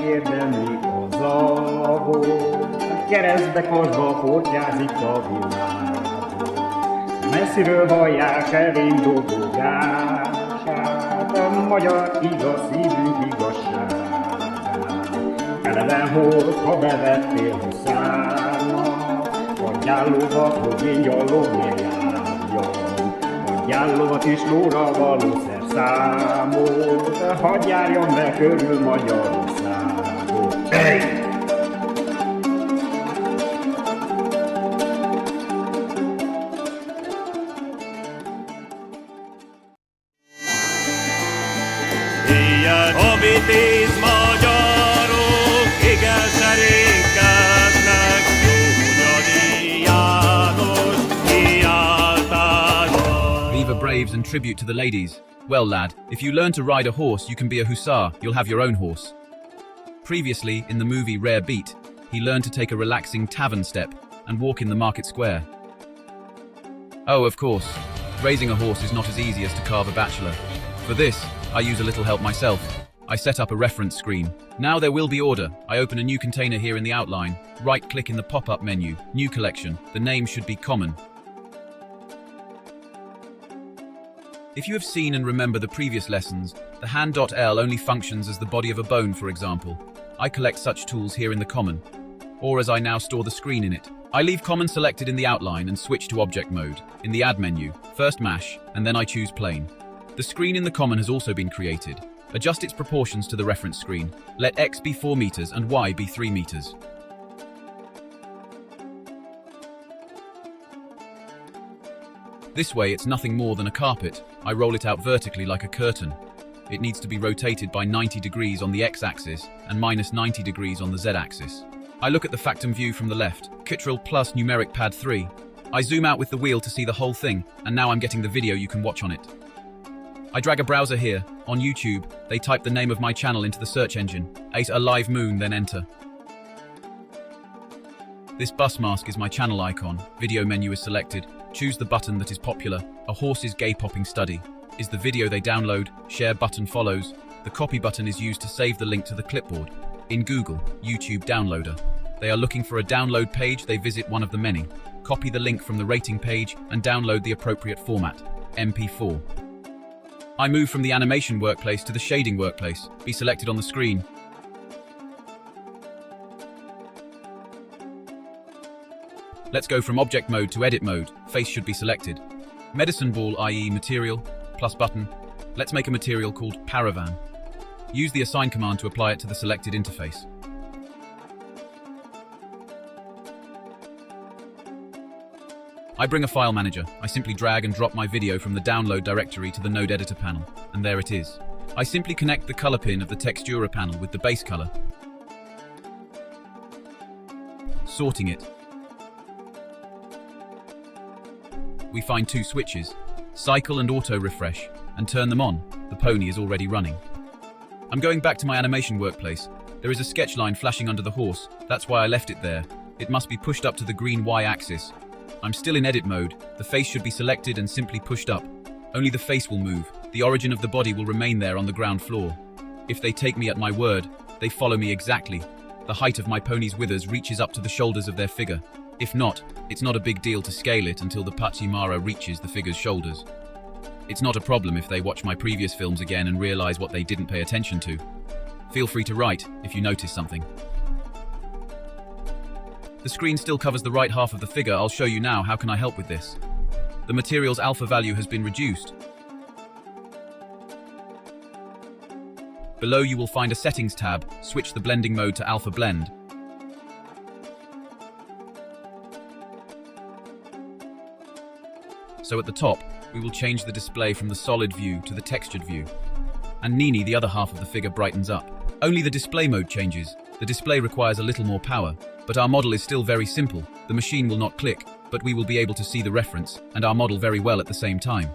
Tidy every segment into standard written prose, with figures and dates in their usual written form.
érdemli a zagot, keresztbe kosba portyázik a világot. Messziről hallják elénk dobogását, a magyar igaz szívünk igazságát. Eleve volt, ha bevettél huszárnak, adjál lovat, hogy én gyallog ne járjon. Adjál lovat is lóra való szerszámot, hadd járjon be körül Magyarországot. Hey! A vitéz magyarok igen szerénkednek, Jónyadi János kiáltása. Vivat Braves and tribute to the ladies. Well, lad, if you learn to ride a horse, you can be a hussar. You'll have your own horse. Previously, in the movie Rare Beat, he learned to take a relaxing tavern step and walk in the market square. Oh, of course, raising a horse is not as easy as to carve a bachelor. For this, I use a little help myself. I set up a reference screen. Now there will be order. I open a new container here in the outline. Right-click in the pop-up menu. New collection. The name should be common. If you have seen and remember the previous lessons, the hand.L only functions as the body of a bone, for example. I collect such tools here in the common, or as I now store the screen in it. I leave common selected in the outline and switch to object mode. In the add menu, first mash, and then I choose plane. The screen in the common has also been created. Adjust its proportions to the reference screen. Let X be 4 meters and Y be 3 meters. This way it's nothing more than a carpet. I roll it out vertically like a curtain. It needs to be rotated by 90 degrees on the X-axis and minus 90 degrees on the Z-axis. I look at the factum view from the left, CTRL+ numeric pad 3. I zoom out with the wheel to see the whole thing, and now I'm getting the video you can watch on it. I drag a browser here. On YouTube, they type the name of my channel into the search engine. A live moon, then enter. This bus mask is my channel icon. Video menu is selected. Choose the button that is popular. A horse's gay popping study. Is the video they download. Share button follows. The copy button is used to save the link to the clipboard. In Google, YouTube downloader. They are looking for a download page, they visit one of the many. Copy the link from the rating page and download the appropriate format, MP4. I move from the animation workplace to the shading workplace. Be selected on the screen. Let's go from object mode to edit mode. Face should be selected. Medicine ball, i.e. material, plus button. Let's make a material called paravan. Use the assign command to apply it to the selected interface. I bring a file manager. I simply drag and drop my video from the download directory to the node editor panel, and there it is. I simply connect the color pin of the textura panel with the base color, sorting it. We find two switches, cycle and auto refresh, and turn them on. The pony is already running. I'm going back to my animation workplace. There is a sketch line flashing under the horse. That's why I left it there. It must be pushed up to the green Y-axis. I'm still in edit mode. The face should be selected and simply pushed up. Only the face will move. The origin of the body will remain there on the ground floor. If they take me at my word, they follow me exactly. The height of my pony's withers reaches up to the shoulders of their figure. If not, it's not a big deal to scale it until the Pachimara reaches the figure's shoulders. It's not a problem if they watch my previous films again and realize what they didn't pay attention to. Feel free to write if you notice something. The screen still covers the right half of the figure. I'll show you now how can I help with this. The material's alpha value has been reduced. Below you will find a settings tab. Switch the blending mode to alpha blend. So at the top, we will change the display from the solid view to the textured view. And Nini, the other half of the figure, brightens up. Only the display mode changes. The display requires a little more power, but our model is still very simple. The machine will not click, but we will be able to see the reference and our model very well at the same time.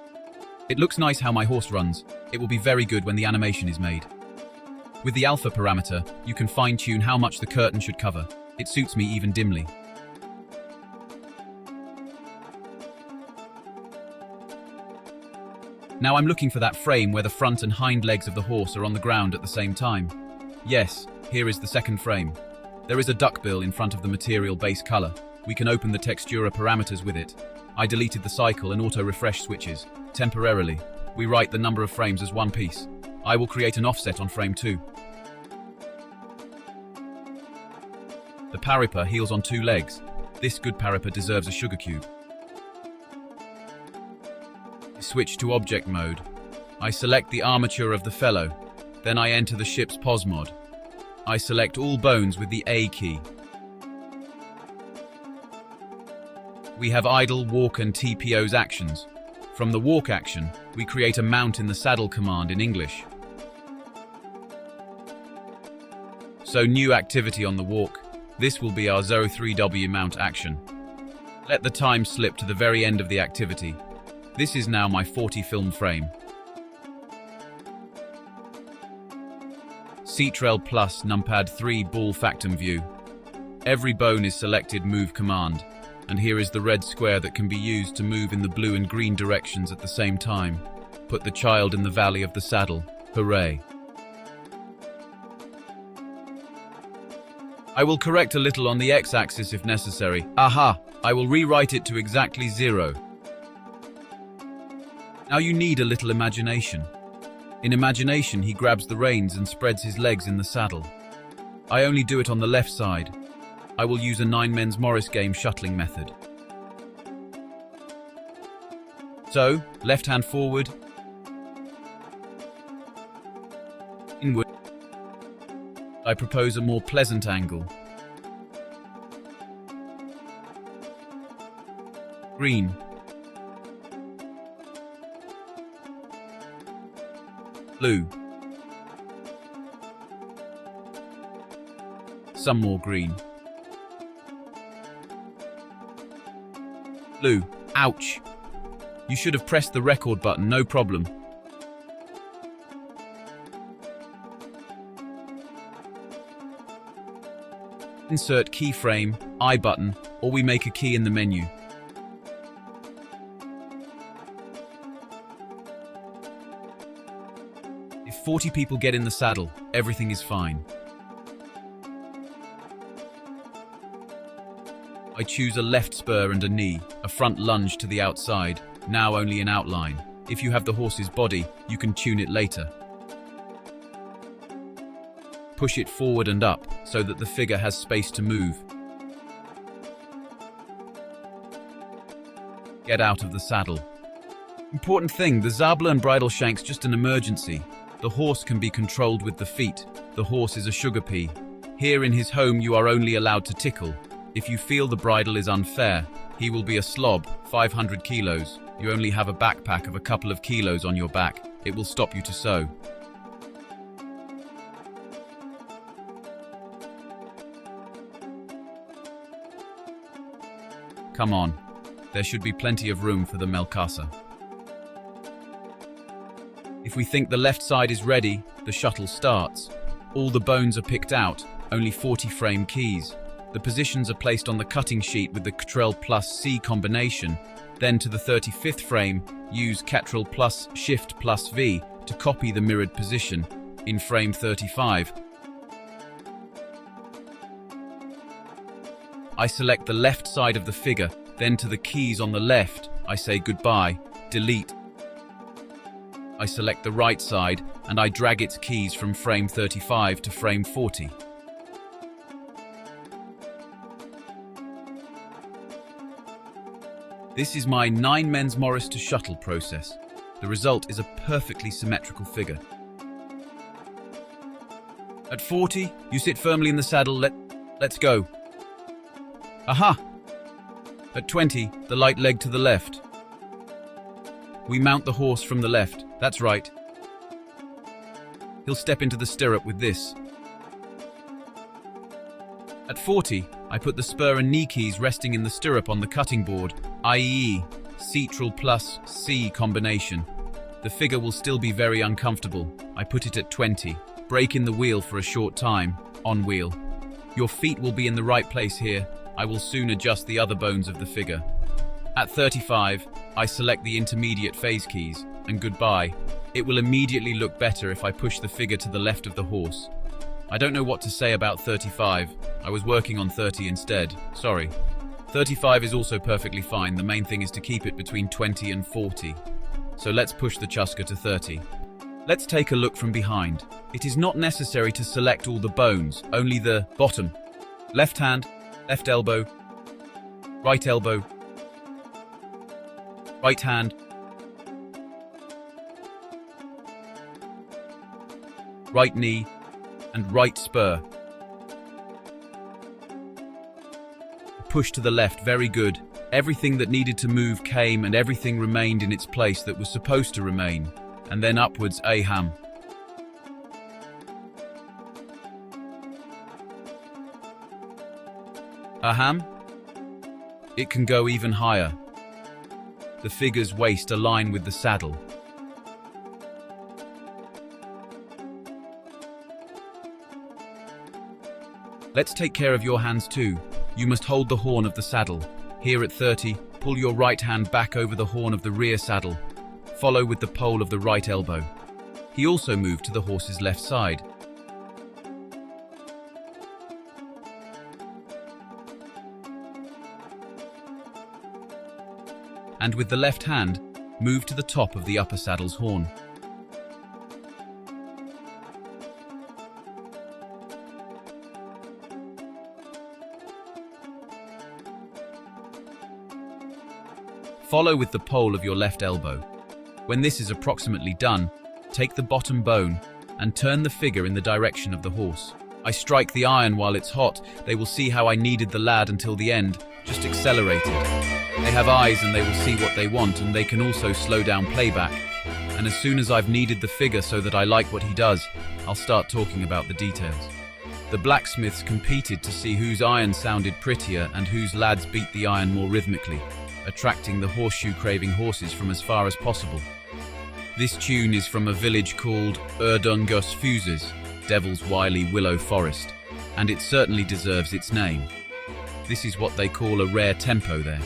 It looks nice how my horse runs. It will be very good when the animation is made. With the alpha parameter, you can fine-tune how much the curtain should cover. It suits me even dimly. Now I'm looking for that frame where the front and hind legs of the horse are on the ground at the same time. Yes, Here is the second frame. There is a duckbill in front of the material base color. We can open the textura parameters with it. I deleted the cycle and auto-refresh switches. Temporarily, we write the number of frames as one piece. I will create an offset on frame 2. The Paripa heals on 2 legs. This good Paripa deserves a sugar cube. Switch to object mode. I select the armature of the fellow. Then I enter the ship's pos mod. I select all bones with the A key. We have idle, walk and TPO's actions. From the walk action, we create a mount in the saddle command in English. So new activity on the walk. This will be our 03W mount action. Let the time slip to the very end of the activity. This is now my 40 film frame. CTRL+ numpad 3 ball factum view. Every bone is selected move command, and here is the red square that can be used to move in the blue and green directions at the same time. Put the child in the valley of the saddle. Hooray! I will correct a little on the x-axis if necessary. Aha! I will rewrite it to exactly 0. Now you need a little imagination. In imagination, he grabs the reins and spreads his legs in the saddle. I only do it on the left side. I will use a 9 men's Morris game shuttling method. So, left hand forward, inward. I propose a more pleasant angle. Green. Blue. Some more green. Blue. Ouch. You should have pressed the record button, no problem. Insert keyframe, I button, or we make a key in the menu. If 40 people get in the saddle, everything is fine. I choose a left spur and a knee, a front lunge to the outside, now only in outline. If you have the horse's body, you can tune it later. Push it forward and up, so that the figure has space to move. Get out of the saddle. Important thing, the zabla and bridle shank's just an emergency. The horse can be controlled with the feet. The horse is a sugar pea. Here in his home you are only allowed to tickle. If you feel the bridle is unfair, he will be a slob, 500 kilos. You only have a backpack of a couple of kilos on your back. It will stop you to sew. Come on, there should be plenty of room for the Melkasa. If we think the left side is ready, the shuttle starts. All the bones are picked out, only 40 frame keys. The positions are placed on the cutting sheet with the CTRL+C combination. Then to the 35th frame, use CTRL+Shift+V to copy the mirrored position in frame 35. I select the left side of the figure, then to the keys on the left, I say goodbye, delete. I select the right side and I drag its keys from frame 35 to frame 40. This is my 9 men's Morris to shuttle process. The result is a perfectly symmetrical figure. At 40, you sit firmly in the saddle, let's go. Aha! At 20, the light leg to the left. We mount the horse from the left, that's right. He'll step into the stirrup with this. At 40, I put the spur and knee keys resting in the stirrup on the cutting board, i.e. CTRL+C combination. The figure will still be very uncomfortable. I put it at 20. Brake in the wheel for a short time, on wheel. Your feet will be in the right place here. I will soon adjust the other bones of the figure. At 35, I select the intermediate phase keys, and goodbye. It will immediately look better if I push the figure to the left of the horse. I don't know what to say about 35. I was working on 30 instead. Sorry. 35 is also perfectly fine. The main thing is to keep it between 20 and 40. So let's push the Chuska to 30. Let's take a look from behind. It is not necessary to select all the bones, only the bottom. Left hand, left elbow, right elbow, right hand, right knee, and right spur. Push to the left, very good. Everything that needed to move came and everything remained in its place that was supposed to remain. And then upwards, a ham. A ham? It can go even higher. The figure's waist align with the saddle. Let's take care of your hands too. You must hold the horn of the saddle. Here at 30, pull your right hand back over the horn of the rear saddle. Follow with the pole of the right elbow. He also moved to the horse's left side. And with the left hand, move to the top of the upper saddle's horn. Follow with the pole of your left elbow. When this is approximately done, take the bottom bone and turn the figure in the direction of the horse. I strike the iron while it's hot. They will see how I kneaded the lad until the end, just accelerated. They have eyes and they will see what they want, and they can also slow down playback. And as soon as I've kneaded the figure so that I like what he does, I'll start talking about the details. The blacksmiths competed to see whose iron sounded prettier and whose lads beat the iron more rhythmically, attracting the horseshoe-craving horses from as far as possible. This tune is from a village called Erdungus Fuses, Devil's Wily Willow Forest, and it certainly deserves its name. This is what they call a rare tempo there.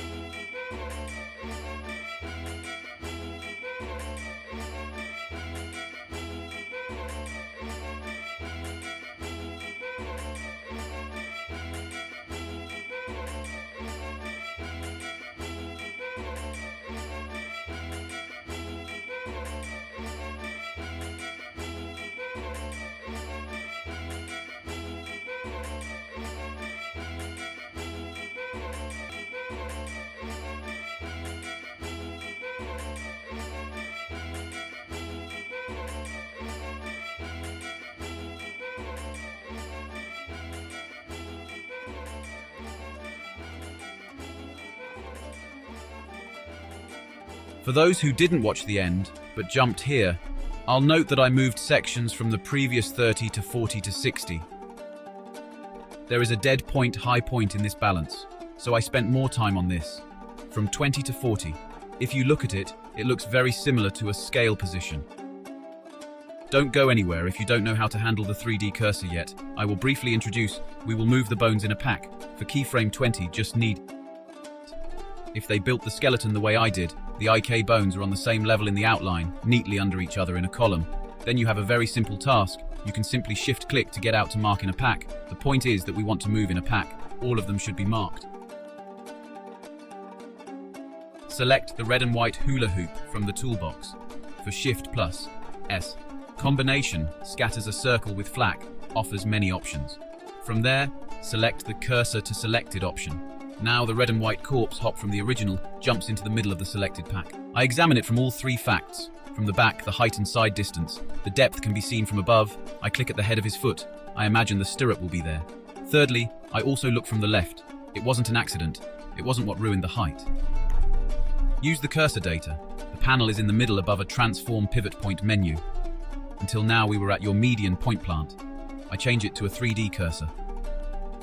For those who didn't watch the end, but jumped here, I'll note that I moved sections from the previous 30 to 40 to 60. There is a dead point, high point in this balance, so I spent more time on this, from 20 to 40. If you look at it, it looks very similar to a scale position. Don't go anywhere if you don't know how to handle the 3D cursor yet. I will briefly introduce, we will move the bones in a pack. For keyframe 20, just need. If they built the skeleton the way I did, the IK bones are on the same level in the outline, neatly under each other in a column. Then you have a very simple task. You can simply shift-click to get out to mark in a pack. The point is that we want to move in a pack. All of them should be marked. Select the red and white hula hoop from the toolbox. For Shift+S. Combination scatters a circle with flak, offers many options. From there, select the cursor to selected option. Now the red and white corpse hop from the original jumps into the middle of the selected pack. I examine it from all three facts. From the back, the height and side distance. The depth can be seen from above. I click at the head of his foot. I imagine the stirrup will be there. Thirdly, I also look from the left. It wasn't an accident. It wasn't what ruined the height. Use the cursor data. The panel is in the middle above a transform pivot point menu. Until now we were at your median point plant. I change it to a 3D cursor.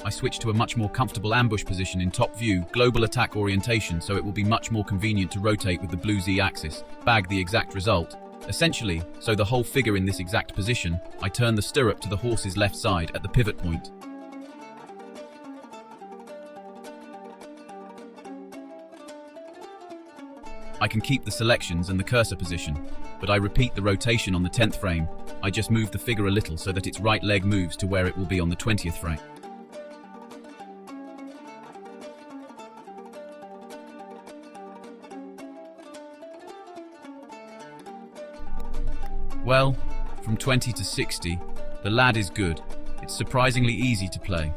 I switch to a much more comfortable ambush position in top view, global attack orientation, so it will be much more convenient to rotate with the blue Z axis, bag the exact result. Essentially, so the whole figure in this exact position, I turn the stirrup to the horse's left side at the pivot point. I can keep the selections and the cursor position, but I repeat the rotation on the 10th frame. I just move the figure a little so that its right leg moves to where it will be on the 20th frame. Well, from 20 to 60, the lad is good. It's surprisingly easy to play.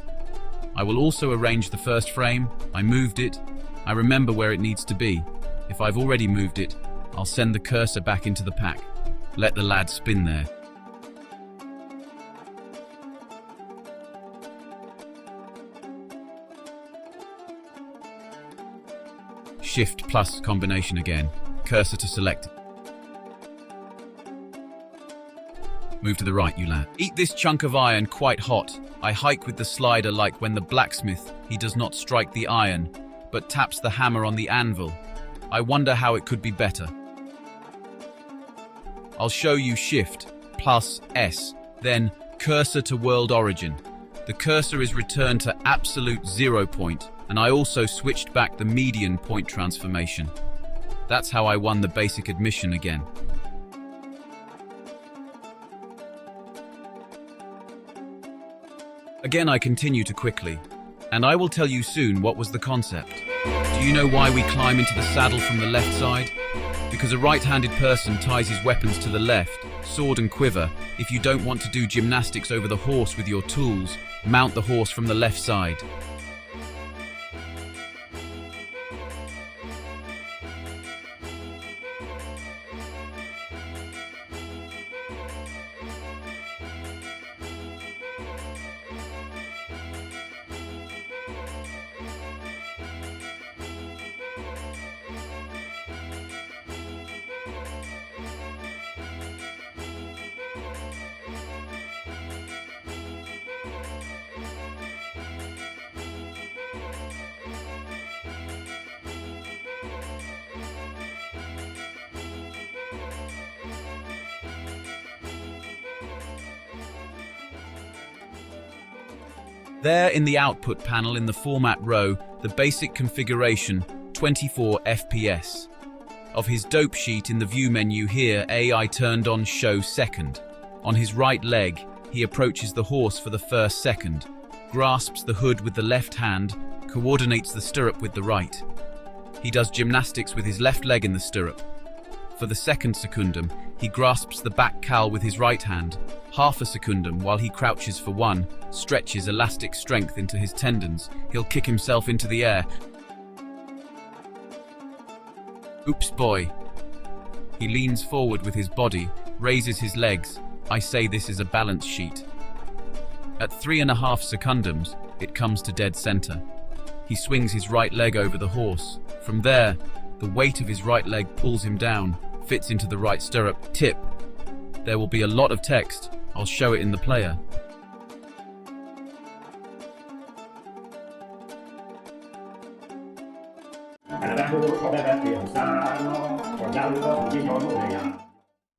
I will also arrange the first frame. I moved it. I remember where it needs to be. If I've already moved it, I'll send the cursor back into the pack. Let the lad spin there. Shift plus combination again. Cursor to select. Move to the right, you lad. Eat this chunk of iron quite hot. I hike with the slider like when the blacksmith, he does not strike the iron, but taps the hammer on the anvil. I wonder how it could be better. I'll show you Shift plus S, then cursor to world origin. The cursor is returned to absolute 0 point, and I also switched back the median point transformation. That's how I won the basic admission again. Again, I continue to quickly, and I will tell you soon what was the concept. Do you know why we climb into the saddle from the left side? Because a right-handed person ties his weapons to the left, sword and quiver. If you don't want to do gymnastics over the horse with your tools, mount the horse from the left side. There in the output panel in the format row, the basic configuration, 24 FPS. Of his dope sheet in the view menu here, I turned on show second. On his right leg, he approaches the horse for the first second, grasps the hood with the left hand, coordinates the stirrup with the right. He does gymnastics with his left leg in the stirrup. For the second secundum, he grasps the back cowl with his right hand. Half a secundum, while he crouches for one, stretches elastic strength into his tendons. He'll kick himself into the air. Oops, boy. He leans forward with his body, raises his legs. I say this is a balance sheet. At 3.5 secundums, it comes to dead center. He swings his right leg over the horse. From there, the weight of his right leg pulls him down, fits into the right stirrup. Tip. There will be a lot of text. I'll show it in the player.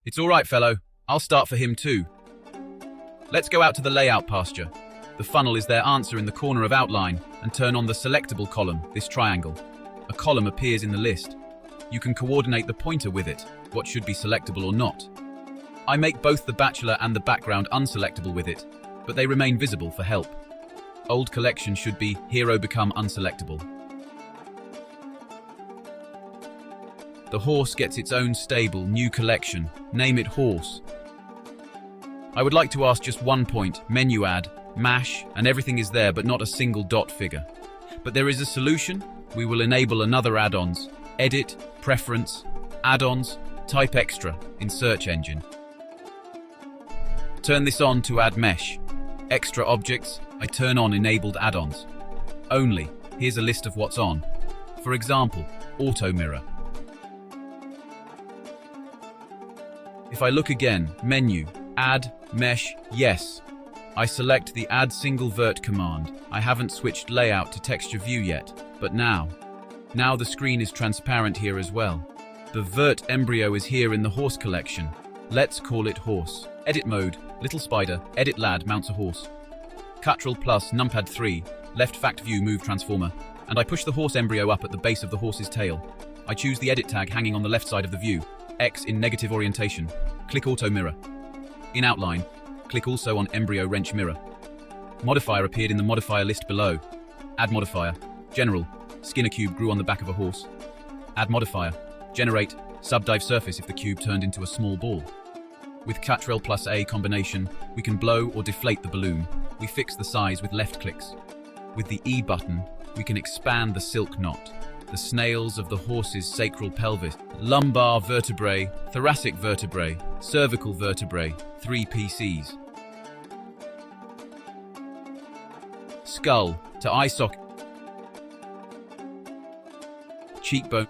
It's all right, fellow. I'll start for him too. Let's go out to the layout pasture. The funnel is their answer in the corner of outline, and turn on the selectable column, this triangle. A column appears in the list. You can coordinate the pointer with it, what should be selectable or not. I make both the bachelor and the background unselectable with it, but they remain visible for help. Old collection should be hero become unselectable. The horse gets its own stable, new collection. Name it horse. I would like to ask just one point, menu add, mash, and everything is there but not a single dot figure. But there is a solution. We will enable another add-ons, edit, preference, add-ons, type extra in search engine. Turn this on to add mesh. Extra objects, I turn on enabled add-ons. Only, here's a list of what's on. For example, auto mirror. If I look again, menu, add, mesh, yes. I select the add single vert command. I haven't switched layout to texture view yet, but now the screen is transparent here as well. The vert embryo is here in the horse collection. Let's call it horse. Edit mode, little spider, edit lad mounts a horse. CTRL plus numpad 3, left fact view move transformer, and I push the horse embryo up at the base of the horse's tail. I choose the edit tag hanging on the left side of the view, X in negative orientation. Click auto mirror. In outline, click also on Embryo Wrench Mirror. Modifier appeared in the modifier list below. Add modifier. General. Skinner cube grew on the back of a horse. Add modifier. Generate. Subdive surface if the cube turned into a small ball. With CTRL+A combination, we can blow or deflate the balloon. We fix the size with left clicks. With the E button, we can expand the silk knot. The snails of the horse's sacral pelvis, lumbar vertebrae, thoracic vertebrae, cervical vertebrae, 3 PCs. Skull to eye socket. Cheekbone.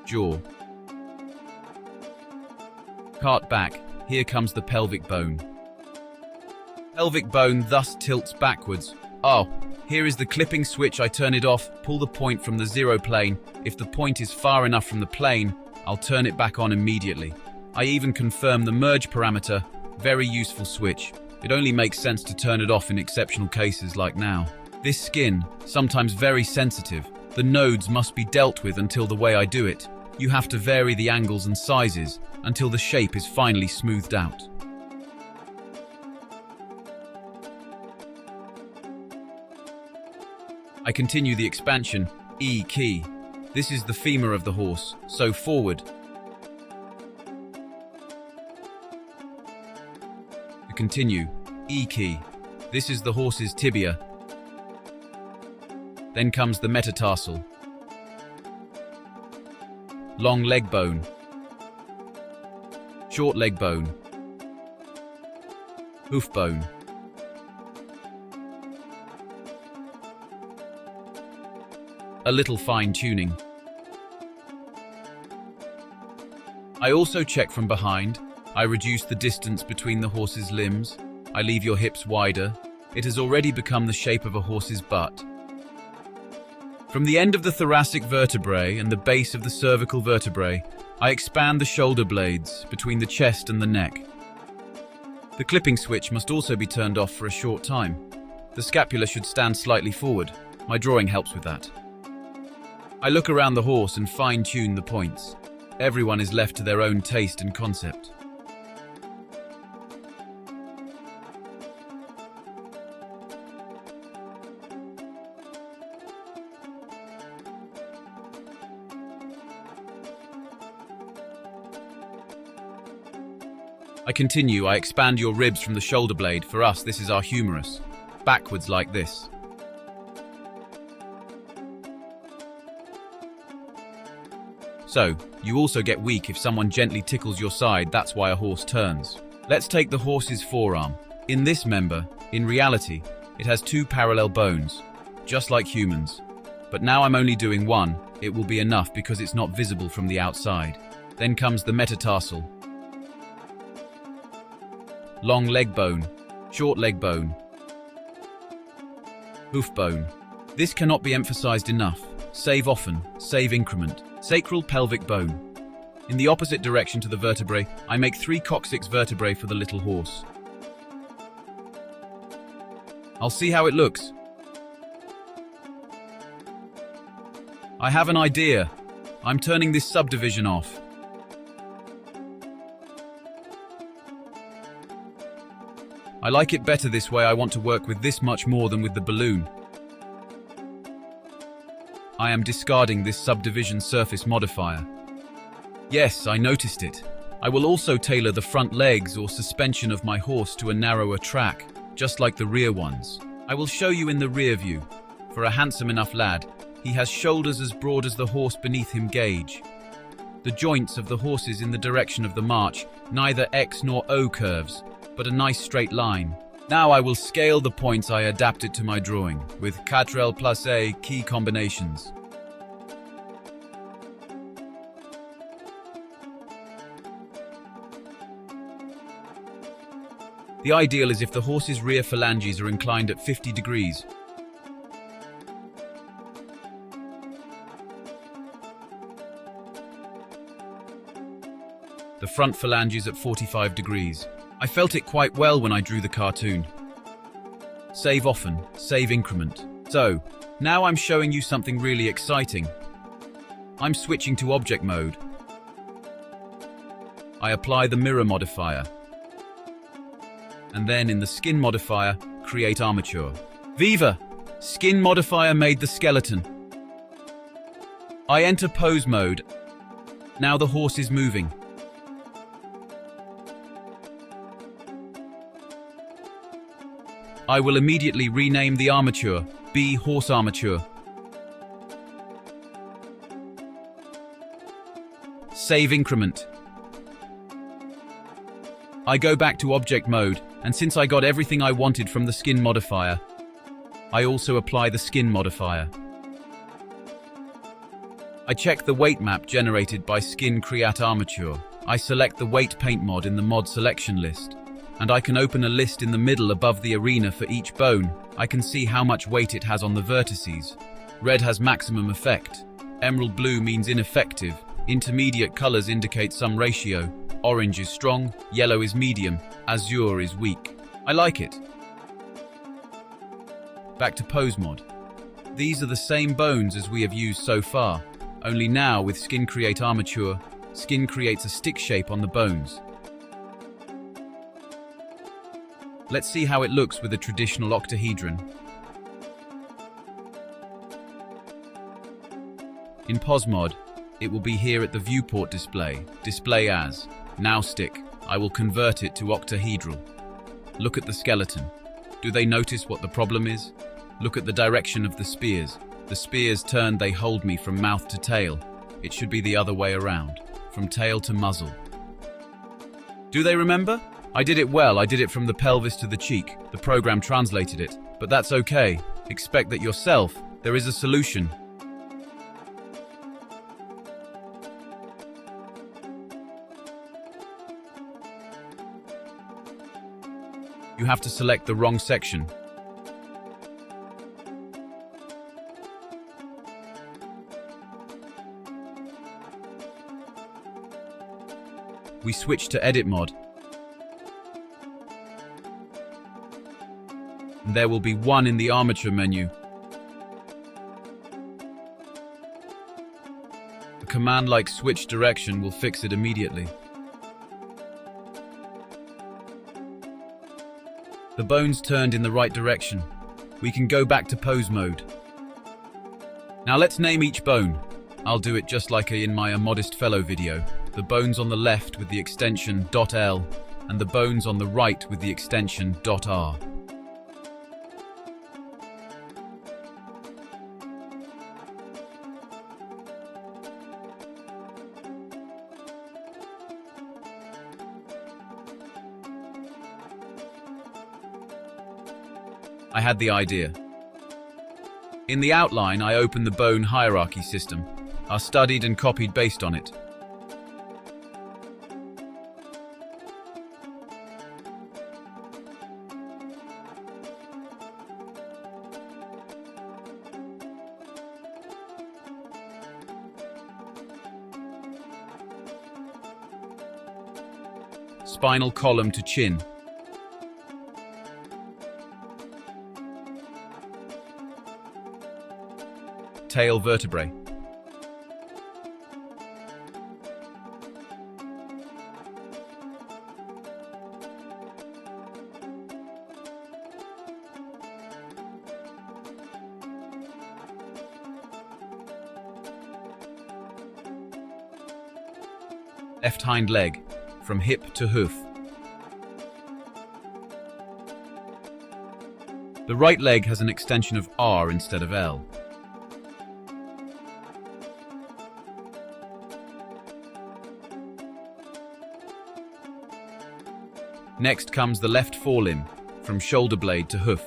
Jaw. Cart back, here comes the pelvic bone. Pelvic bone thus tilts backwards. Oh, here is the clipping switch. I turn it off, pull the point from the 0 plane. If the point is far enough from the plane, I'll turn it back on immediately. I even confirm the merge parameter. Very useful switch. It only makes sense to turn it off in exceptional cases like now. This skin, sometimes very sensitive. The nodes must be dealt with until the way I do it. You have to vary the angles and sizes until the shape is finally smoothed out. I continue the expansion, E key. This is the femur of the horse, so forward. To continue, E key. This is the horse's tibia. Then comes the metatarsal. Long leg bone. Short leg bone. Hoof bone. A little fine-tuning. I also check from behind. I reduce the distance between the horse's limbs. I leave your hips wider. It has already become the shape of a horse's butt. From the end of the thoracic vertebrae and the base of the cervical vertebrae, I expand the shoulder blades between the chest and the neck. The clipping switch must also be turned off for a short time. The scapula should stand slightly forward. My drawing helps with that. I look around the horse and fine-tune the points. Everyone is left to their own taste and concept. I continue. I expand your ribs from the shoulder blade. For us, this is our humerus. Backwards like this. So, you also get weak if someone gently tickles your side. That's why a horse turns. Let's take the horse's forearm. In this member, in reality, it has 2 parallel bones, just like humans. But now I'm only doing one. It will be enough because it's not visible from the outside. Then comes the metatarsal. Long leg bone, short leg bone, hoof bone. This cannot be emphasized enough. Save often, save increment. Sacral pelvic bone. In the opposite direction to the vertebrae, I make 3 coccyx vertebrae for the little horse. I'll see how it looks. I have an idea. I'm turning this subdivision off. I like it better this way. I want to work with this much more than with the balloon. I am discarding this subdivision surface modifier. Yes, I noticed it. I will also tailor the front legs or suspension of my horse to a narrower track, just like the rear ones. I will show you in the rear view. For a handsome enough lad, he has shoulders as broad as the horse beneath him gauge. The joints of the horses in the direction of the march, neither X nor O curves, but a nice straight line. Now I will scale the points I adapted to my drawing with CTRL+A key combinations. The ideal is if the horse's rear phalanges are inclined at 50 degrees. The front phalanges at 45 degrees. I felt it quite well when I drew the cartoon. Save often, save increment. So, now I'm showing you something really exciting. I'm switching to object mode. I apply the mirror modifier. and then in the skin modifier, create armature. Viva! Skin modifier made the skeleton. I enter pose mode. Now the horse is moving. I will immediately rename the armature, be HorseArmature. Save increment. I go back to object mode, and since I got everything I wanted from the skin modifier, I also apply the skin modifier. I check the weight map generated by Skin Create Armature. I select the weight paint mod in the mod selection list, and I can open a list in the middle above the arena for each bone. I can see how much weight it has on the vertices. Red has maximum effect. Emerald blue means ineffective. Intermediate colors indicate some ratio. Orange is strong, yellow is medium, azure is weak. I like it. Back to pose mod. These are the same bones as we have used so far, only now with Skin Create Armature, Skin creates a stick shape on the bones. Let's see how it looks with a traditional octahedron. In pose mod, it will be here at the viewport display, display as. Now stick, I will convert it to octahedral. Look at the skeleton. Do they notice what the problem is? Look at the direction of the spears. The spears turned, they hold me from mouth to tail. It should be the other way around, from tail to muzzle. Do they remember? I did it well, I did it from the pelvis to the cheek. The program translated it, but that's okay. Expect that yourself, there is a solution. You have to select the wrong section. We switch to edit mod. And there will be one in the armature menu. A command like switch direction will fix it immediately. The bones turned in the right direction. We can go back to pose mode. Now let's name each bone. I'll do it just like in my A Modest Fellow video. The bones on the left with the extension .L and the bones on the right with the extension .R. I had the idea. In the outline, I opened the bone hierarchy system. I studied and copied based on it. Spinal column to chin. Tail vertebrae. Left hind leg, from hip to hoof. The right leg has an extension of R instead of L. Next comes the left forelimb, from shoulder blade to hoof.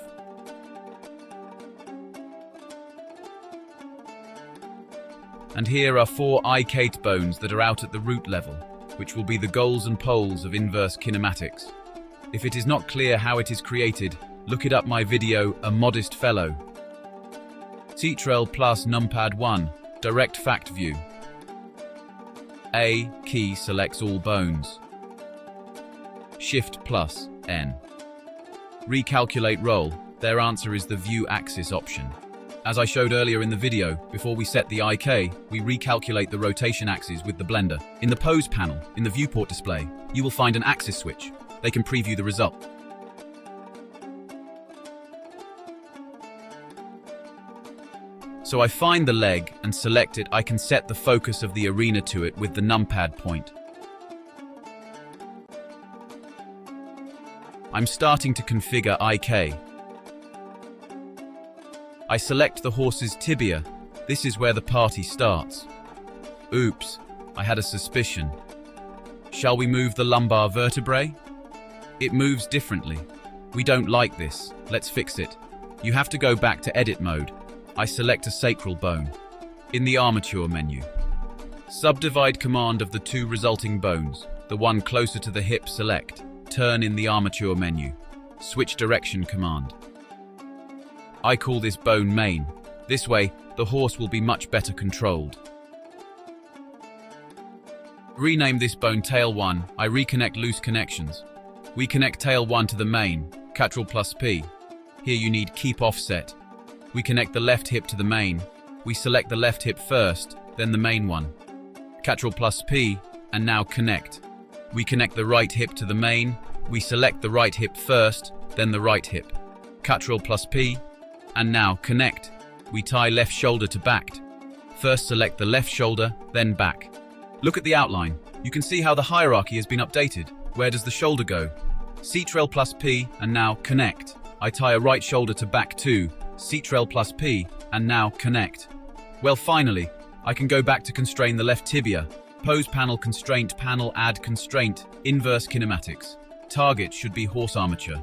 And here are 4 I-Kate bones that are out at the root level, which will be the goals and poles of inverse kinematics. If it is not clear how it is created, look it up my video, A Modest Fellow. CTRL+ numpad 1, direct fact view. A key selects all bones. SHIFT+N. Recalculate roll, their answer is the view axis option. As I showed earlier in the video, before we set the IK, we recalculate the rotation axis with the blender. In the pose panel, in the viewport display, you will find an axis switch. They can preview the result. So I find the leg and select it. I can set the focus of the arena to it with the numpad point. I'm starting to configure IK. I select the horse's tibia. This is where the party starts. Oops, I had a suspicion. Shall we move the lumbar vertebrae? It moves differently. We don't like this. Let's fix it. You have to go back to edit mode. I select a sacral bone. In the Armature menu, subdivide command of the two resulting bones. The one closer to the hip select. Turn in the Armature menu. Switch direction command. I call this bone main. This way, the horse will be much better controlled. Rename this bone tail 1. I reconnect loose connections. We connect tail 1 to the main, CTRL+P. Here you need keep offset. We connect the left hip to the main. We select the left hip first, then the main one. CTRL+P, and now connect. We connect the right hip to the main. We select the right hip first, then the right hip. CTRL+P, and now connect. We tie left shoulder to back. First select the left shoulder, then back. Look at the outline. You can see how the hierarchy has been updated. Where does the shoulder go? CTRL+P, and now connect. I tie a right shoulder to back 2, CTRL+P, and now connect. Well, finally, I can go back to constrain the left tibia. Pose panel, constraint panel, add constraint, inverse kinematics. Target should be HorseArmature.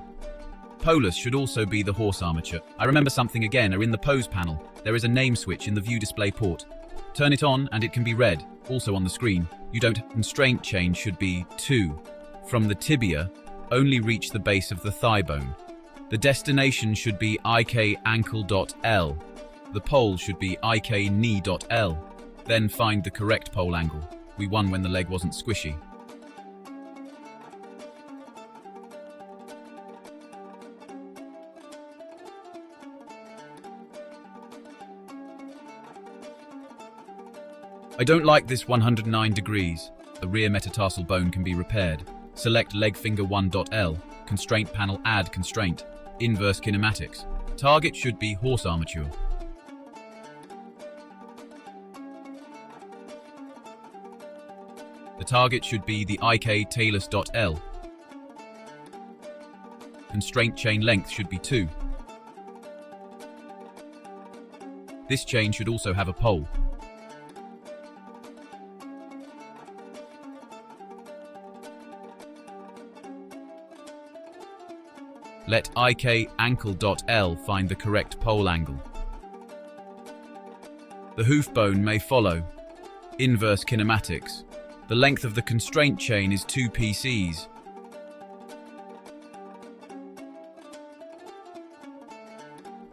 Polus should also be the HorseArmature. I remember something again, in the pose panel, there is a name switch in the view display port. Turn it on and it can be read. Also on the screen, constraint chain should be 2. From the tibia, only reach the base of the thigh bone. The destination should be IK ankle.L. The pole should be IK knee.L. Then find the correct pole angle. We won when the leg wasn't squishy. I don't like this 109 degrees. The rear metatarsal bone can be repaired. Select leg finger 1.L. Constraint panel, add constraint. Inverse kinematics. Target should be HorseArmature. The target should be the IK talus.L. Constraint chain length should be 2. This chain should also have a pole. Let IK ankle.L find the correct pole angle. The hoof bone may follow. Inverse kinematics. The length of the constraint chain is 2 PCs.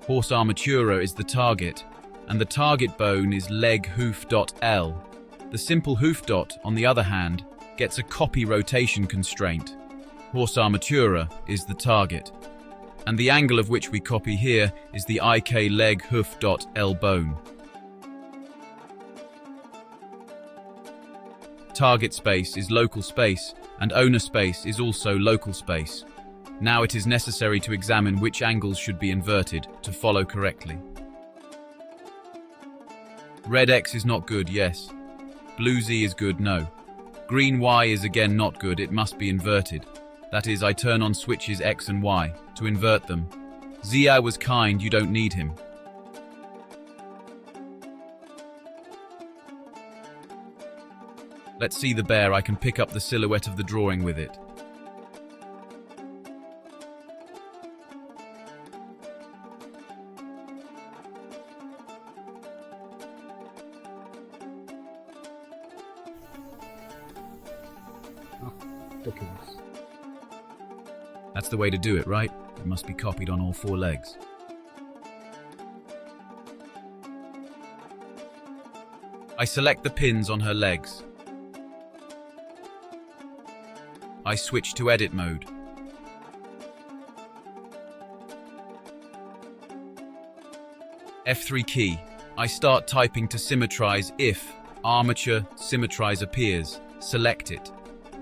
HorseArmature is the target, and the target bone is leg hoof.L. The simple hoof dot, on the other hand, gets a copy rotation constraint. HorseArmature is the target, and the angle of which we copy here is the IK leg hoof.L bone. Target space is local space, and owner space is also local space. Now it is necessary to examine which angles should be inverted to follow correctly. Red X is not good, yes. Blue Z is good, no. Green Y is again not good, it must be inverted. That is, I turn on switches X and Y to invert them. ZI was kind, you don't need him. Let's see the bear, I can pick up the silhouette of the drawing with it. Ridiculous. That's the way to do it, right? It must be copied on all 4 legs. I select the pins on her legs. I switch to edit mode. F3 key. I start typing to symmetrize if armature symmetrize appears. Select it.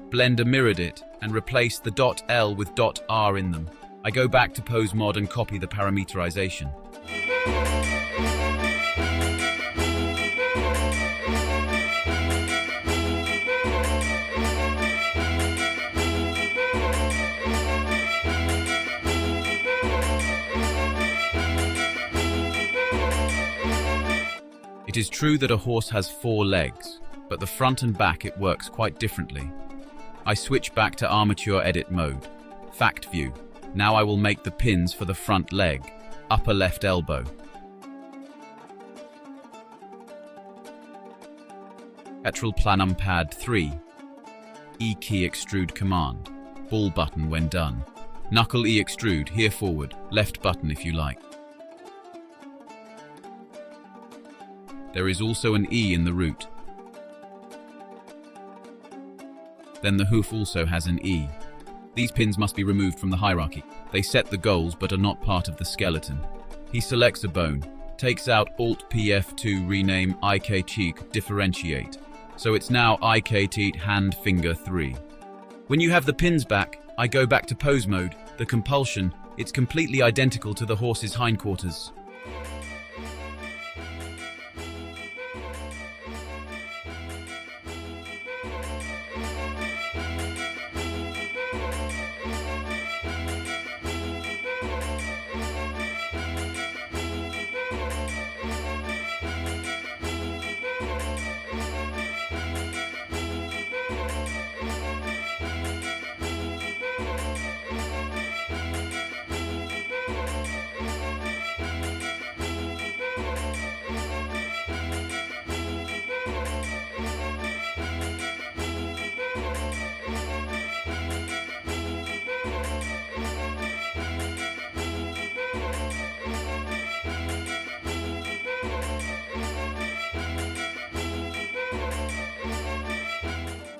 Blender mirrored it and replace the .L with .R in them. I go back to pose mod and copy the parameterization. is true that a horse has 4 legs, but the front and back it works quite differently. I switch back to Armature edit mode. Fact view. Now I will make the pins for the front leg, upper left elbow. CTRL Planum pad 3. E key extrude command. Ball button when done. Knuckle E extrude, here forward, left button if you like. There is also an E in the root. Then the hoof also has an E. These pins must be removed from the hierarchy. They set the goals but are not part of the skeleton. He selects a bone, takes out Alt PF to rename IK cheek differentiate. So it's now IK teat hand finger 3. When you have the pins back, I go back to pose mode, the compulsion, it's completely identical to the horse's hindquarters.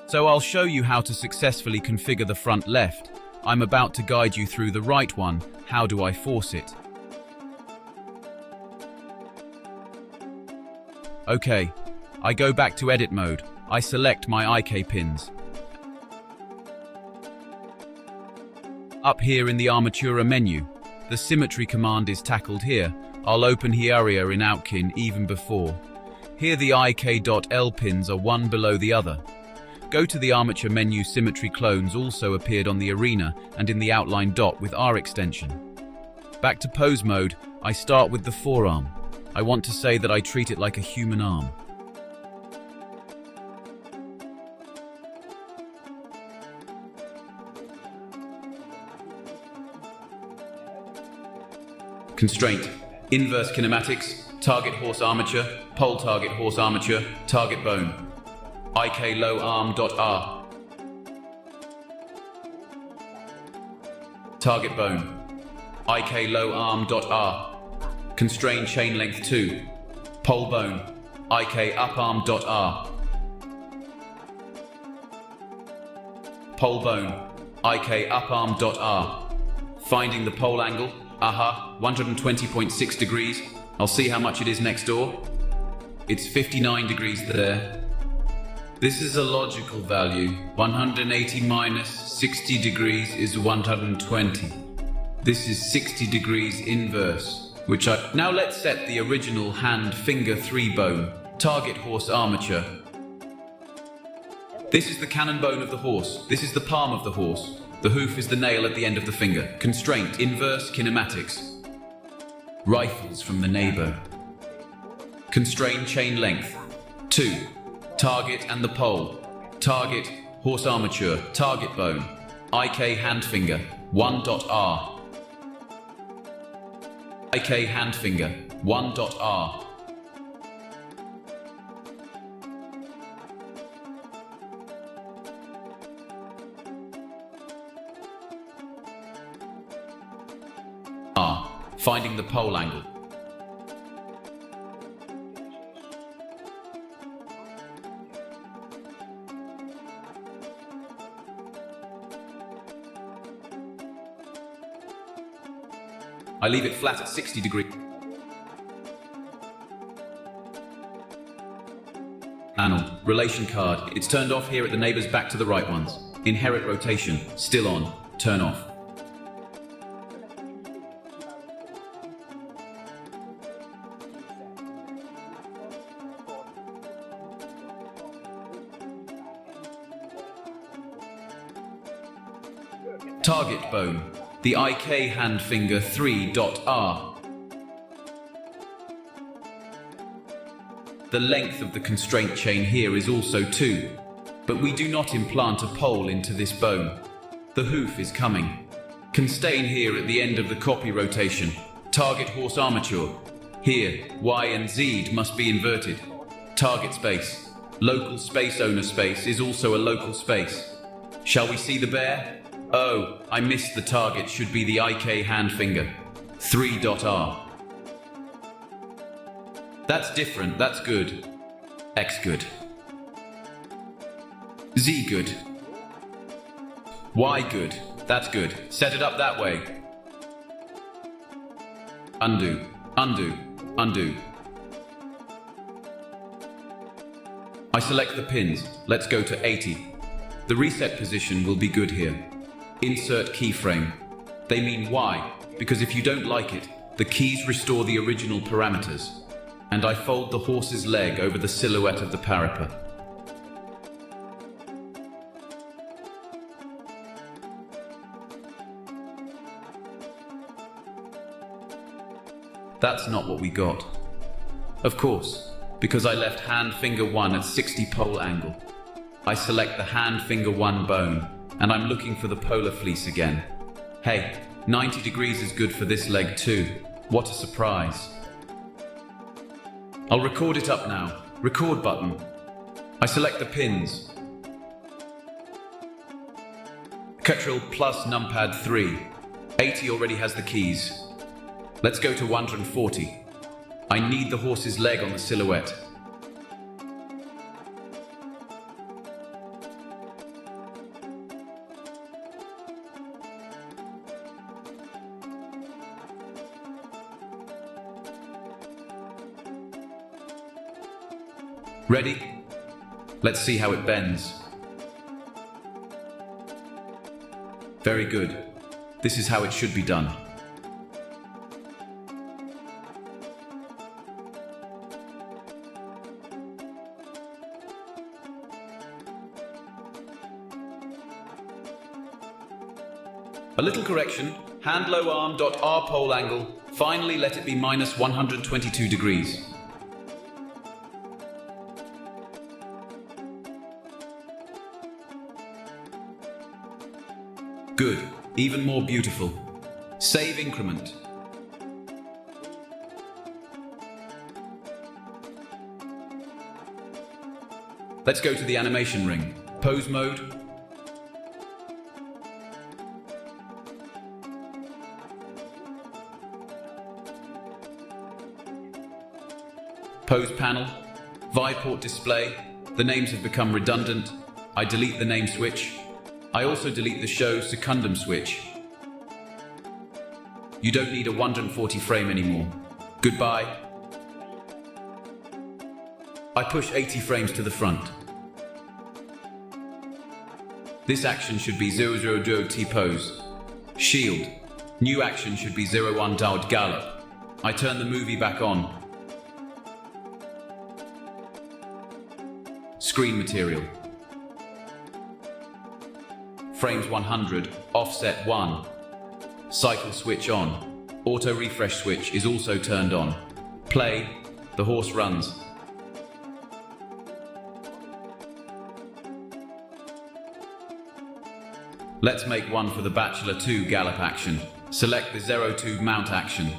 So I'll show you how to successfully configure the front left. I'm about to guide you through the right one. How do I force it? Okay, I go back to edit mode. I select my IK pins. Up here in the Armature menu, the symmetry command is tackled here. I'll open the area in Outkin even before. Here the IK.L pins are one below the other. Go to the Armature menu. Symmetry clones also appeared on the arena and in the outline dot with R extension. Back to pose mode, I start with the forearm. I want to say that I treat it like a human arm. Constraint. Inverse kinematics. Target HorseArmature. Pole target HorseArmature. Target bone. IK low arm dot R. Target bone. IK low arm dot R. Constrain chain length 2. Pole bone. IK up arm dot R. Pole bone. IK up arm dot R. Finding the pole angle. 120.6 degrees. I'll see how much it is next door. It's 59 degrees there. This is a logical value. 180 minus 60 degrees is 120. This is 60 degrees inverse, which Now let's set the original hand finger 3 bone. Target HorseArmature. This is the cannon bone of the horse. This is the palm of the horse. The hoof is the nail at the end of the finger. Constraint. Inverse kinematics. Rifles from the neighbor. Constrain chain length. 2. Target and the pole. Target, HorseArmature, target bone. IK hand finger, 1.R. IK hand finger, 1.R. R. Finding the pole angle. I leave it flat at 60 degrees. Panel, relation card. It's turned off here at the neighbors back to the right ones. Inherit rotation, still on, turn off. Target bone. The IK hand finger 3.R. the length of the constraint chain here is also 2, but we do not implant a pole into this bone. The hoof is coming. Constrain here at the end of the copy rotation. Target HorseArmature. Here, Y and Z must be inverted. Target space. Local space owner space is also a local space. Shall we see the bear? Oh, I missed the target should be the IK hand finger. 3.R. That's different, that's good. X good. Z good. Y good. That's good. Set it up that way. Undo. Undo. Undo. I select the pins. Let's go to 80. The reset position will be good here. Insert keyframe. They mean Y, because if you don't like it, the keys restore the original parameters. And I fold the horse's leg over the silhouette of the parapet. That's not what we got. Of course, because I left hand finger 1 at 60 pole angle. I select the hand finger 1 bone, and I'm looking for the polar fleece again. Hey, 90 degrees is good for this leg too. What a surprise. I'll record it up now. Record button. I select the pins. CTRL+ numpad 3. 80 already has the keys. Let's go to 140. I need the horse's leg on the silhouette. Ready? Let's see how it bends. Very good. This is how it should be done. A little correction. Hand low arm dot R pole angle. Finally let it be minus 122 degrees. Good. Even more beautiful. Save increment. Let's go to the animation ring. Pose mode. Pose panel. Viewport display. The names have become redundant. I delete the name switch. I also delete the show secundum switch. You don't need a 140 frame anymore. Goodbye. I push 80 frames to the front. This action should be 000 T pose. Shield. New action should be 01 Dowd gallop. I turn the movie back on. Screen material. Frames 100, offset 1. Cycle switch on. Auto refresh switch is also turned on. Play. The horse runs. Let's make one for the Bachelor 2 gallop action. Select the 02 mount action.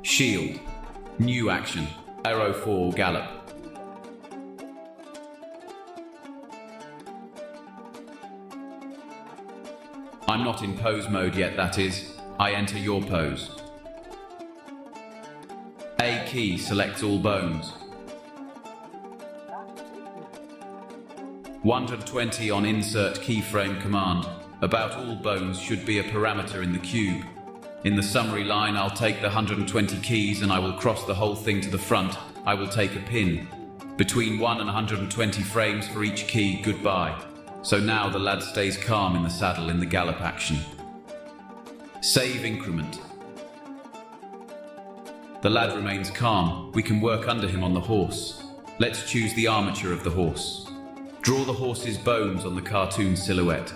Shield. New action. 04 gallop. I'm not in pose mode yet, that is. I enter your pose. A key selects all bones. 120 on insert keyframe command. About all bones should be a parameter in the cube. In the summary line, I'll take the 120 keys and I will cross the whole thing to the front. I will take a pin. Between 1 and 120 frames for each key, goodbye. So now the lad stays calm in the saddle in the gallop action. Save increment. The lad remains calm. We can work under him on the horse. Let's choose the armature of the horse. Draw the horse's bones on the cartoon silhouette.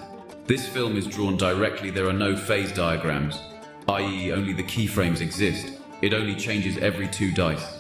This film is drawn directly, there are no phase diagrams. i.e. only the keyframes exist. It only changes every 2 dice.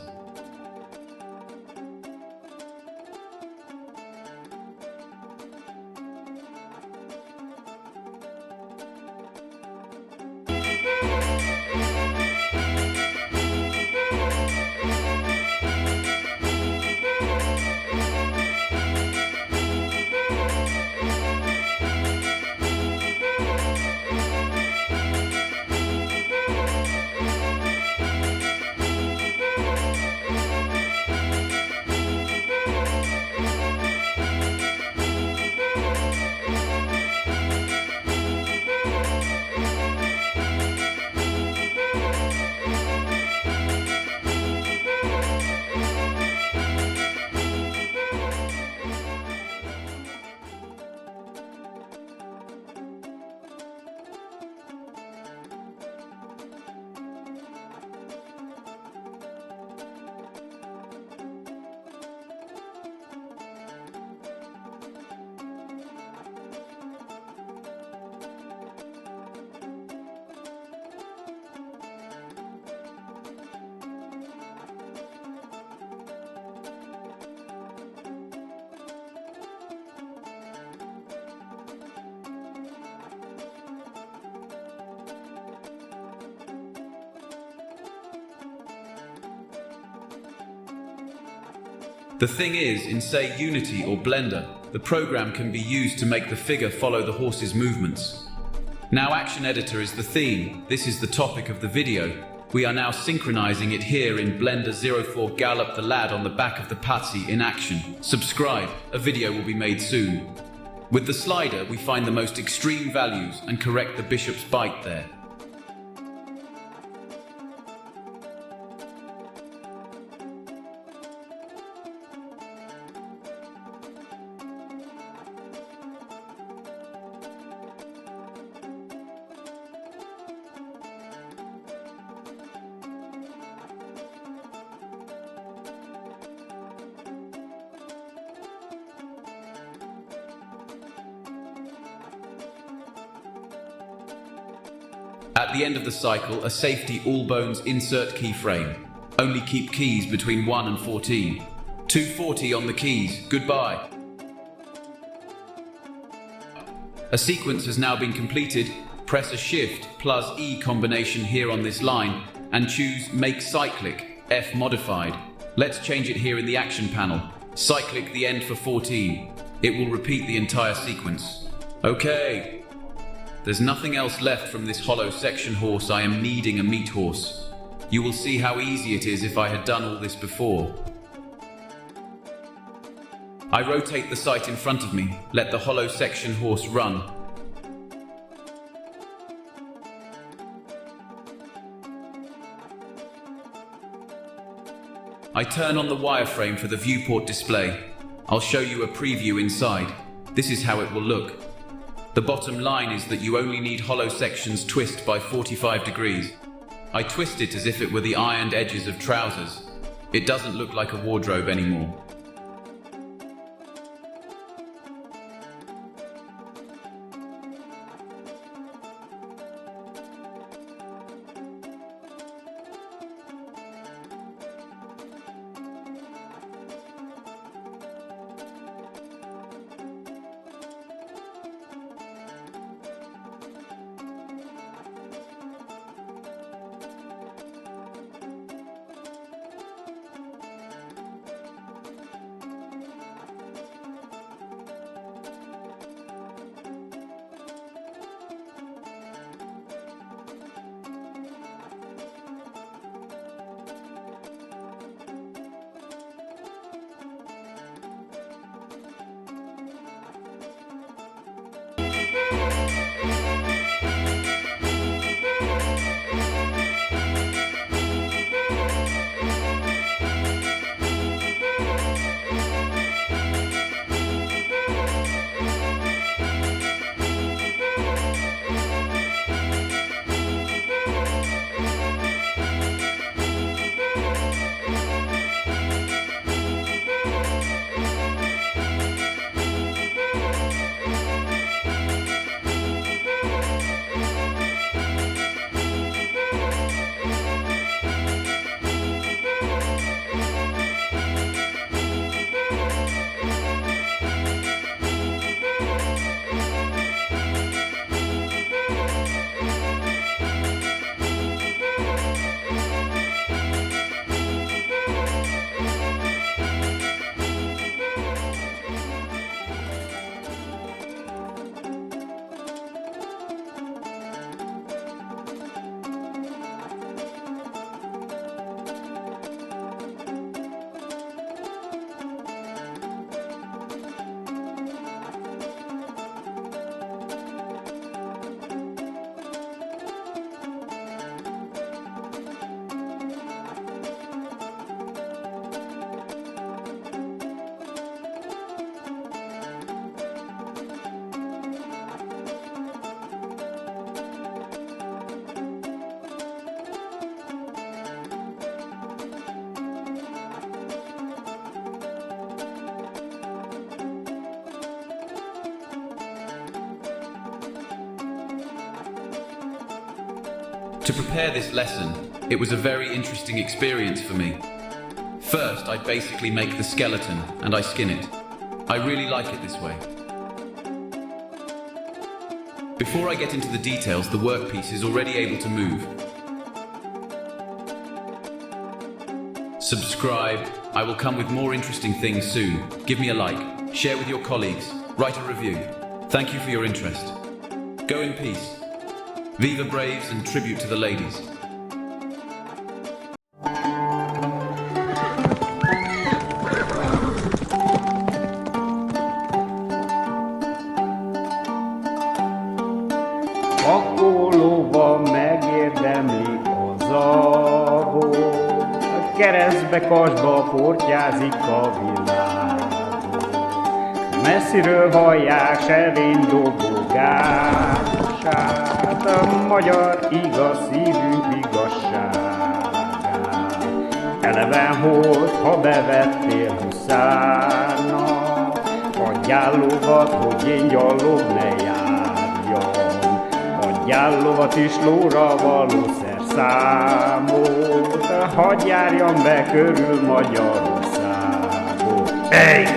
The thing is, in say Unity or Blender, the program can be used to make the figure follow the horse's movements. Now Action Editor is the theme, this is the topic of the video. We are now synchronizing it here in Blender 04 Gallop the lad on the back of the Patsy in action. Subscribe, a video will be made soon. With the slider, we find the most extreme values and correct the bishop's bite there. At the end of the cycle, a safety all bones insert keyframe. Only keep keys between 1 and 14. 240 on the keys, goodbye. A sequence has now been completed. Press a Shift+E combination here on this line and choose Make Cyclic, F modified. Let's change it here in the action panel. Cyclic the end for 14. It will repeat the entire sequence. Okay. There's nothing else left from this hollow section horse. I am needing a meat horse. You will see how easy it is if I had done all this before. I rotate the sight in front of me, let the hollow section horse run. I turn on the wireframe for the viewport display. I'll show you a preview inside. This is how it will look. The bottom line is that you only need hollow sections twist by 45 degrees. I twist it as if it were the ironed edges of trousers. It doesn't look like a wardrobe anymore. To prepare this lesson, it was a very interesting experience for me. First, I basically make the skeleton and I skin it. I really like it this way. Before I get into the details, the workpiece is already able to move. Subscribe. I will come with more interesting things soon. Give me a like, share with your colleagues, write a review. Thank you for your interest. Go in peace. Vivat Braves and tribute to the ladies. Pakolóban megérdemli a zabot, keresztbe kasba portyázik a világot. Messziről hallják serény dobogását, a magyar igaz szívünk igazságát. Eleven holt, ha bevettél huszárnak, adjál lovat, hogy én gyallog ne járjon. Adjál lovat is lóra való szerszámot, hadd járjam be körül Magyarországot. Ej!